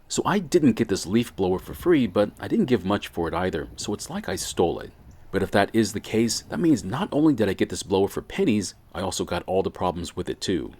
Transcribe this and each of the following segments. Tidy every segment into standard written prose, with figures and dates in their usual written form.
So I didn't get this leaf blower for free, but I didn't give much for it either, so it's like I stole it. But if that is the case, that means not only did I get this blower for pennies, I also got all the problems with it too.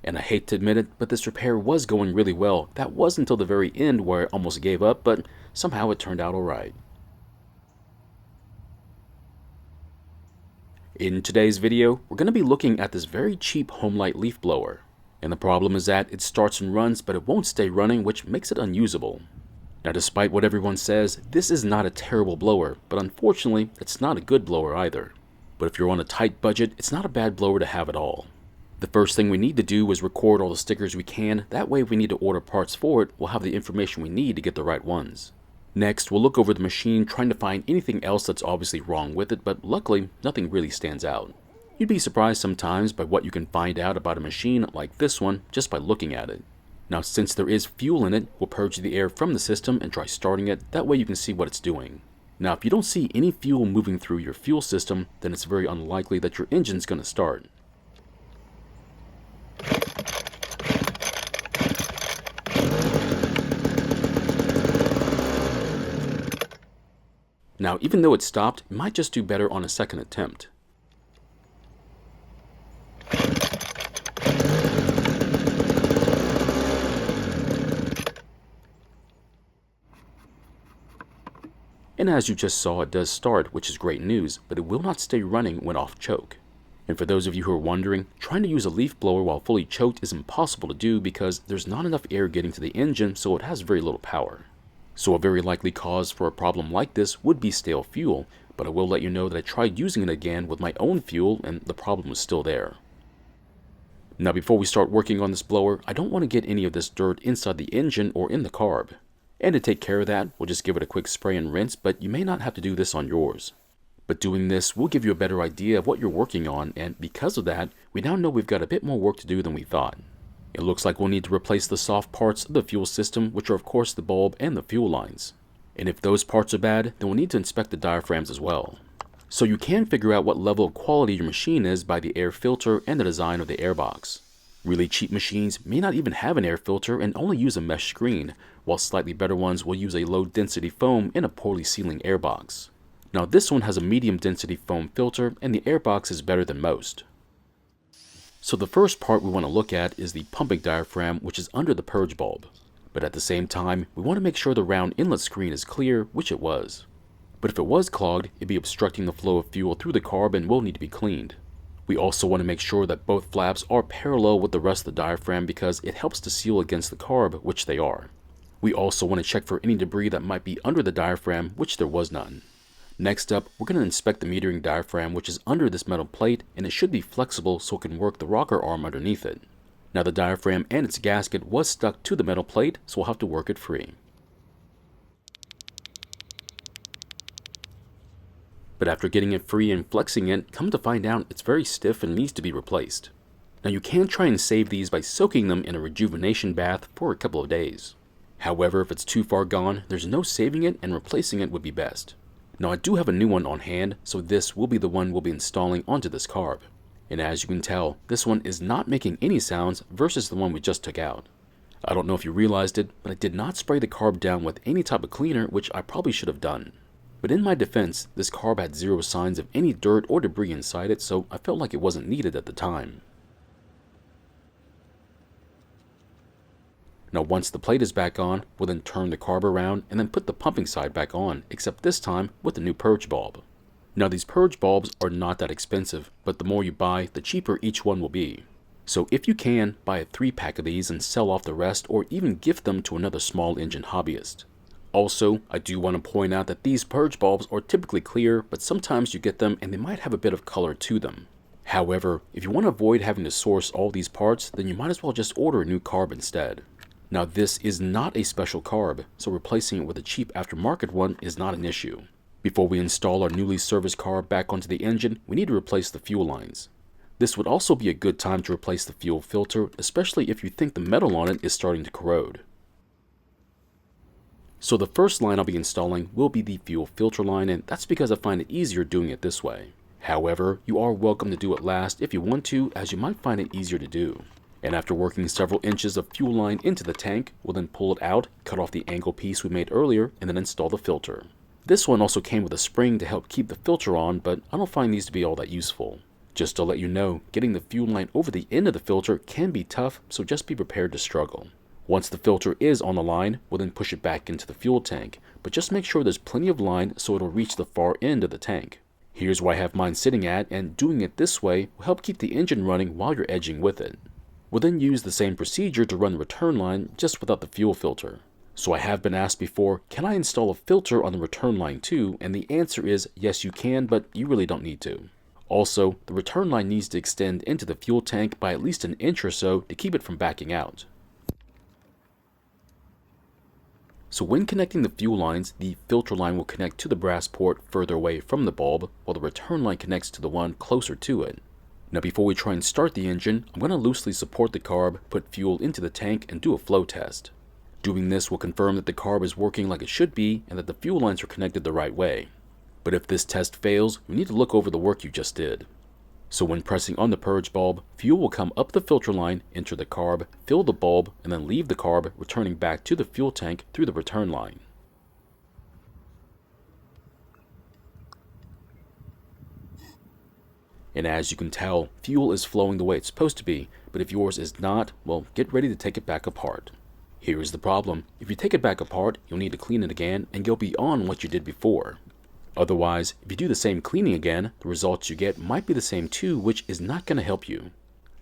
And I hate to admit it, but this repair was going really well. That was until the very end where I almost gave up, but somehow it turned out alright. In today's video, we're going to be looking at this very cheap Homelite leaf blower. And the problem is that it starts and runs, but it won't stay running, which makes it unusable. Now, despite what everyone says, this is not a terrible blower, but unfortunately, it's not a good blower either. But if you're on a tight budget, it's not a bad blower to have at all. The first thing we need to do is record all the stickers we can, that way if we need to order parts for it, we'll have the information we need to get the right ones. Next, we'll look over the machine trying to find anything else that's obviously wrong with it, but luckily, nothing really stands out. You'd be surprised sometimes by what you can find out about a machine like this one just by looking at it. Now, since there is fuel in it, we'll purge the air from the system and try starting it, that way you can see what it's doing. Now, if you don't see any fuel moving through your fuel system, then it's very unlikely that your engine's going to start. Now, even though it stopped, it might just do better on a second attempt. And as you just saw, it does start, which is great news, but it will not stay running when off choke. And for those of you who are wondering, trying to use a leaf blower while fully choked is impossible to do because there's not enough air getting to the engine, so it has very little power. So a very likely cause for a problem like this would be stale fuel, but I will let you know that I tried using it again with my own fuel and the problem was still there. Now before we start working on this blower, I don't want to get any of this dirt inside the engine or in the carb. And to take care of that, we'll just give it a quick spray and rinse, but you may not have to do this on yours. But doing this will give you a better idea of what you're working on, and because of that, we now know we've got a bit more work to do than we thought. It looks like we'll need to replace the soft parts of the fuel system, which are of course the bulb and the fuel lines. And if those parts are bad, then we'll need to inspect the diaphragms as well. So you can figure out what level of quality your machine is by the air filter and the design of the airbox. Really cheap machines may not even have an air filter and only use a mesh screen, while slightly better ones will use a low density foam in a poorly sealing airbox. Now this one has a medium density foam filter and the airbox is better than most. So the first part we want to look at is the pumping diaphragm, which is under the purge bulb. But at the same time, we want to make sure the round inlet screen is clear, which it was. But if it was clogged, it'd be obstructing the flow of fuel through the carb and will need to be cleaned. We also want to make sure that both flaps are parallel with the rest of the diaphragm because it helps to seal against the carb, which they are. We also want to check for any debris that might be under the diaphragm, which there was none. Next up, we're going to inspect the metering diaphragm, which is under this metal plate, and it should be flexible so it can work the rocker arm underneath it. Now the diaphragm and its gasket was stuck to the metal plate, so we'll have to work it free. But after getting it free and flexing it, come to find out it's very stiff and needs to be replaced. Now you can try and save these by soaking them in a rejuvenation bath for a couple of days. However, if it's too far gone, there's no saving it and replacing it would be best. Now I do have a new one on hand, so this will be the one we'll be installing onto this carb. And as you can tell, this one is not making any sounds versus the one we just took out. I don't know if you realized it, but I did not spray the carb down with any type of cleaner, which I probably should have done. But in my defense, this carb had zero signs of any dirt or debris inside it, so I felt like it wasn't needed at the time. Now once the plate is back on, we'll then turn the carb around and then put the pumping side back on, except this time with the new purge bulb. Now these purge bulbs are not that expensive, but the more you buy, the cheaper each one will be. So if you can, buy a 3-pack of these and sell off the rest or even gift them to another small engine hobbyist. Also, I do want to point out that these purge bulbs are typically clear, but sometimes you get them and they might have a bit of color to them. However, if you want to avoid having to source all these parts, then you might as well just order a new carb instead. Now this is not a special carb, so replacing it with a cheap aftermarket one is not an issue. Before we install our newly serviced carb back onto the engine, we need to replace the fuel lines. This would also be a good time to replace the fuel filter, especially if you think the metal on it is starting to corrode. So the first line I'll be installing will be the fuel filter line, and that's because I find it easier doing it this way. However, you are welcome to do it last if you want to, as you might find it easier to do. And after working several inches of fuel line into the tank, we'll then pull it out, cut off the angle piece we made earlier, and then install the filter. This one also came with a spring to help keep the filter on, but I don't find these to be all that useful. Just to let you know, getting the fuel line over the end of the filter can be tough, so just be prepared to struggle. Once the filter is on the line, we'll then push it back into the fuel tank, but just make sure there's plenty of line so it'll reach the far end of the tank. Here's where I have mine sitting at, and doing it this way will help keep the engine running while you're edging with it. We'll then use the same procedure to run the return line, just without the fuel filter. So I have been asked before, can I install a filter on the return line too? And the answer is yes you can, but you really don't need to. Also, the return line needs to extend into the fuel tank by at least an inch or so to keep it from backing out. So when connecting the fuel lines, the filter line will connect to the brass port further away from the bulb, while the return line connects to the one closer to it. Now before we try and start the engine, I'm going to loosely support the carb, put fuel into the tank, and do a flow test. Doing this will confirm that the carb is working like it should be and that the fuel lines are connected the right way. But if this test fails, you need to look over the work you just did. So when pressing on the purge bulb, fuel will come up the filter line, enter the carb, fill the bulb, and then leave the carb, returning back to the fuel tank through the return line. And as you can tell, fuel is flowing the way it's supposed to be, but if yours is not, well, get ready to take it back apart. Here's the problem. If you take it back apart, you'll need to clean it again and go beyond what you did before. Otherwise, if you do the same cleaning again, the results you get might be the same too, which is not going to help you.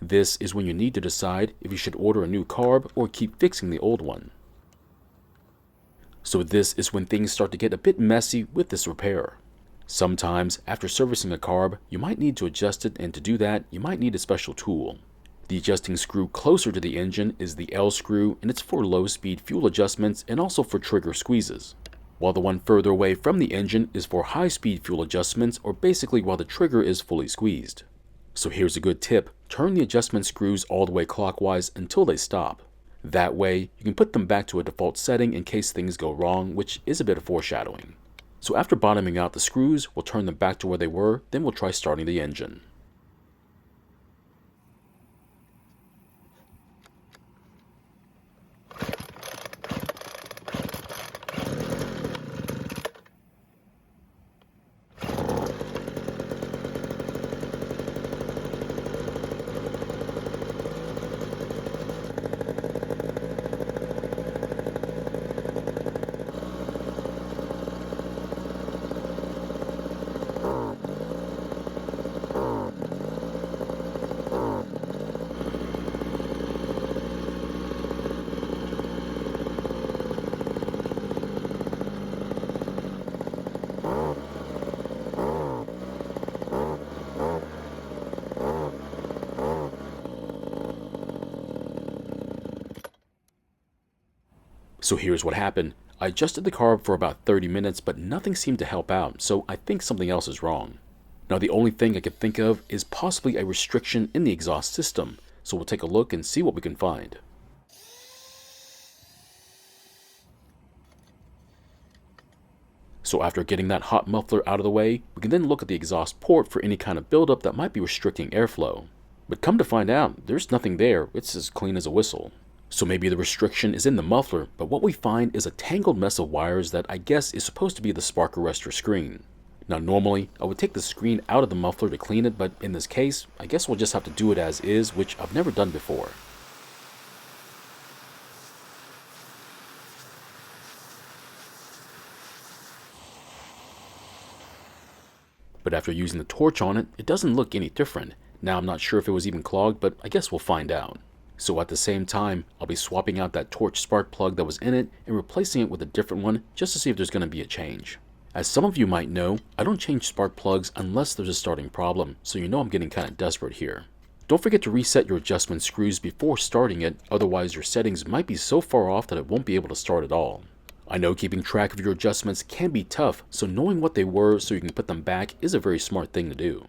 This is when you need to decide if you should order a new carb or keep fixing the old one. So this is when things start to get a bit messy with this repair. Sometimes, after servicing a carb, you might need to adjust it, and to do that, you might need a special tool. The adjusting screw closer to the engine is the L screw, and it's for low-speed fuel adjustments and also for trigger squeezes. While the one further away from the engine is for high-speed fuel adjustments, or basically while the trigger is fully squeezed. So here's a good tip. Turn the adjustment screws all the way clockwise until they stop. That way, you can put them back to a default setting in case things go wrong, which is a bit of foreshadowing. So after bottoming out the screws, we'll turn them back to where they were, then we'll try starting the engine. So here's what happened. I adjusted the carb for about 30 minutes, but nothing seemed to help out, so I think something else is wrong. Now the only thing I could think of is possibly a restriction in the exhaust system, so we'll take a look and see what we can find. So after getting that hot muffler out of the way, we can then look at the exhaust port for any kind of buildup that might be restricting airflow. But come to find out, there's nothing there, it's as clean as a whistle. So maybe the restriction is in the muffler, but what we find is a tangled mess of wires that I guess is supposed to be the spark arrestor screen. Now normally, I would take the screen out of the muffler to clean it, but in this case, I guess we'll just have to do it as is, which I've never done before. But after using the torch on it, it doesn't look any different. Now I'm not sure if it was even clogged, but I guess we'll find out. So at the same time, I'll be swapping out that torch spark plug that was in it and replacing it with a different one just to see if there's going to be a change. As some of you might know, I don't change spark plugs unless there's a starting problem, so you know I'm getting kind of desperate here. Don't forget to reset your adjustment screws before starting it, otherwise your settings might be so far off that it won't be able to start at all. I know keeping track of your adjustments can be tough, so knowing what they were so you can put them back is a very smart thing to do.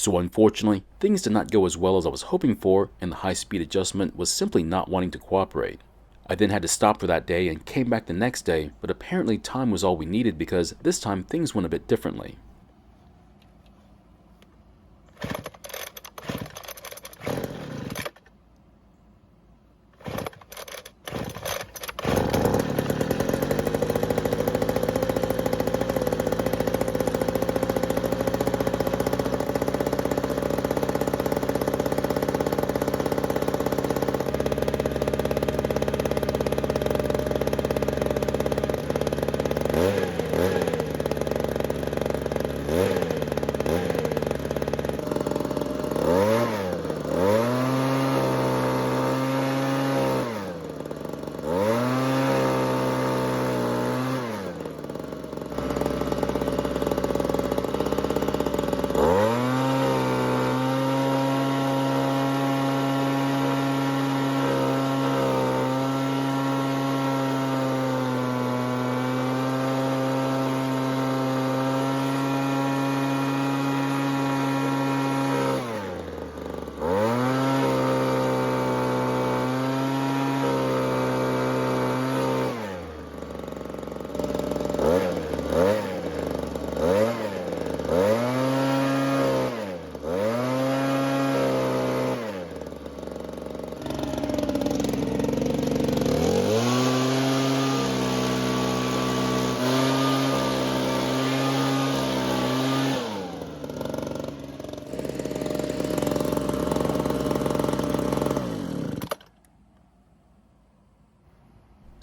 So unfortunately, things did not go as well as I was hoping for, and the high-speed adjustment was simply not wanting to cooperate. I then had to stop for that day and came back the next day, but apparently time was all we needed because this time things went a bit differently.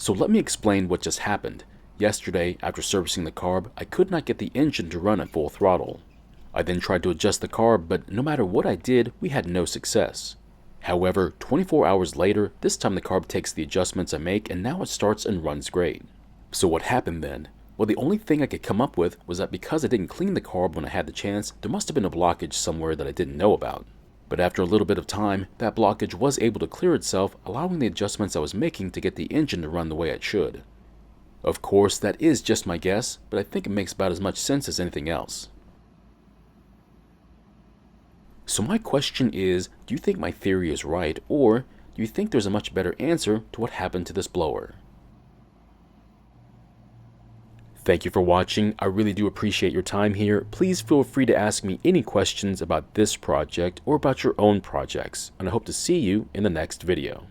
So let me explain what just happened. Yesterday, after servicing the carb, I could not get the engine to run at full throttle. I then tried to adjust the carb, but no matter what I did, we had no success. However, 24 hours later, this time the carb takes the adjustments I make and now it starts and runs great. So what happened then? Well, the only thing I could come up with was that because I didn't clean the carb when I had the chance, there must have been a blockage somewhere that I didn't know about. But after a little bit of time, that blockage was able to clear itself, allowing the adjustments I was making to get the engine to run the way it should. Of course, that is just my guess, but I think it makes about as much sense as anything else. So my question is, do you think my theory is right, or do you think there's a much better answer to what happened to this blower? Thank you for watching. I really do appreciate your time here. Please feel free to ask me any questions about this project or about your own projects, and I hope to see you in the next video.